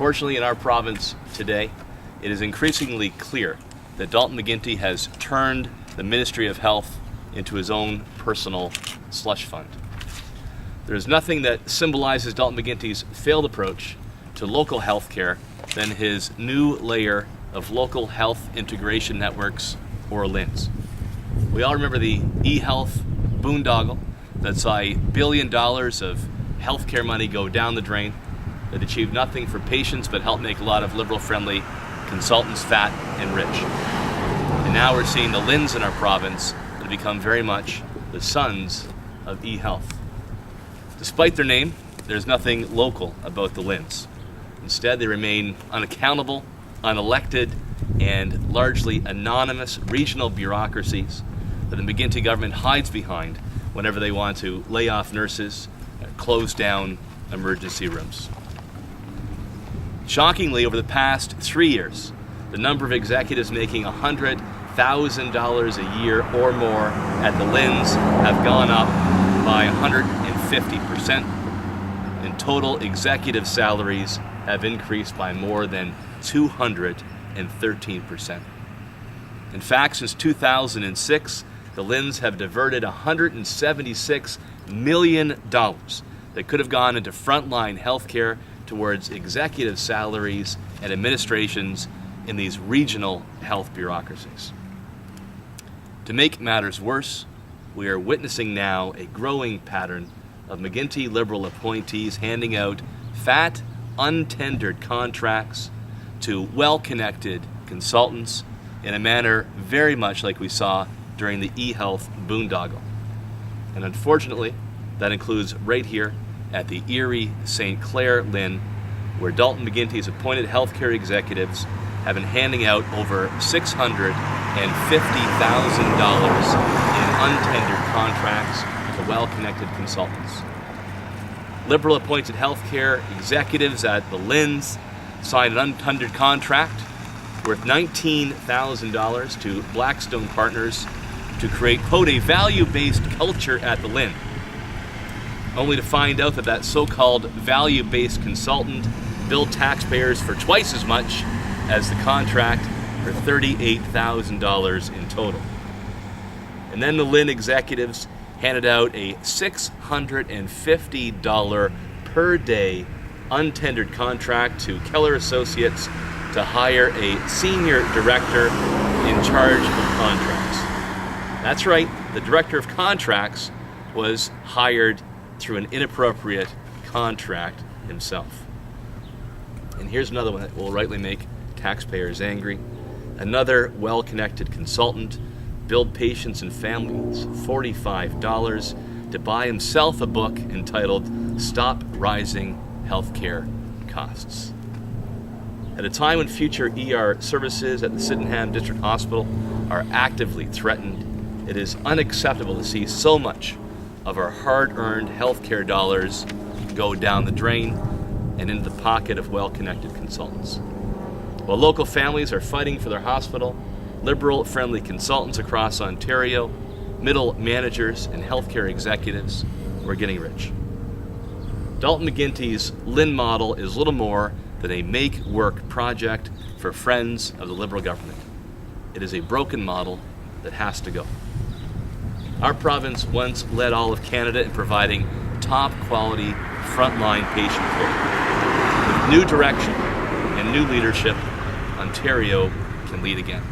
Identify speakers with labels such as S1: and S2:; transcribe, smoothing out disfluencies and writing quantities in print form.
S1: Unfortunately, in our province today, it is increasingly clear that Dalton McGuinty has turned the Ministry of Health into his own personal slush fund. There is nothing that symbolizes Dalton McGuinty's failed approach to local health care than his new layer of local health integration networks, or LHINs. We all remember the e-health boondoggle that saw $1 billion of healthcare money go down the drain, that achieved nothing for patients but helped make a lot of liberal-friendly consultants fat and rich. And now we're seeing the LHINs in our province that have become very much the sons of e-health. Despite their name, there's nothing local about the LHINs. Instead, they remain unaccountable, unelected, and largely anonymous regional bureaucracies that the McGuinty government hides behind whenever they want to lay off nurses, close down emergency rooms. Shockingly, over the past 3 years, the number of executives making $100,000 a year or more at the LHINs have gone up by 150%, and total executive salaries have increased by more than 213%. In fact, since 2006, the LHINs have diverted $176 million that could have gone into frontline healthcare towards executive salaries and administrations in these regional health bureaucracies. To make matters worse, we are witnessing now a growing pattern of McGuinty Liberal appointees handing out fat, untendered contracts to well-connected consultants in a manner very much like we saw during the e-health boondoggle. And unfortunately, that includes right here at the Erie St. Clair LHIN, where Dalton McGuinty's appointed healthcare executives have been handing out over $650,000 in untendered contracts to well-connected consultants. Liberal appointed healthcare executives at the LHINs signed an untendered contract worth $19,000 to Blackstone Partners to create, quote, a value-based culture at the LHIN, only to find out that that so-called value-based consultant billed taxpayers for twice as much as the contract for $38,000 in total. And then the LHIN executives handed out a $650 per day untendered contract to Keller Associates to hire a senior director in charge of contracts. That's right, the director of contracts was hired through an inappropriate contract himself. And here's another one that will rightly make taxpayers angry. Another well-connected consultant billed patients and families $45 to buy himself a book entitled Stop Rising Healthcare Costs. At a time when future ER services at the Sydenham District Hospital are actively threatened, it is unacceptable to see so much of our hard-earned healthcare dollars go down the drain and into the pocket of well-connected consultants. While local families are fighting for their hospital, liberal-friendly consultants across Ontario, middle managers, and healthcare executives were getting rich. Dalton McGuinty's LHIN model is little more than a make-work project for friends of the Liberal government. It is a broken model that has to go. Our province once led all of Canada in providing top-quality frontline patient care. With new direction and new leadership, Ontario can lead again.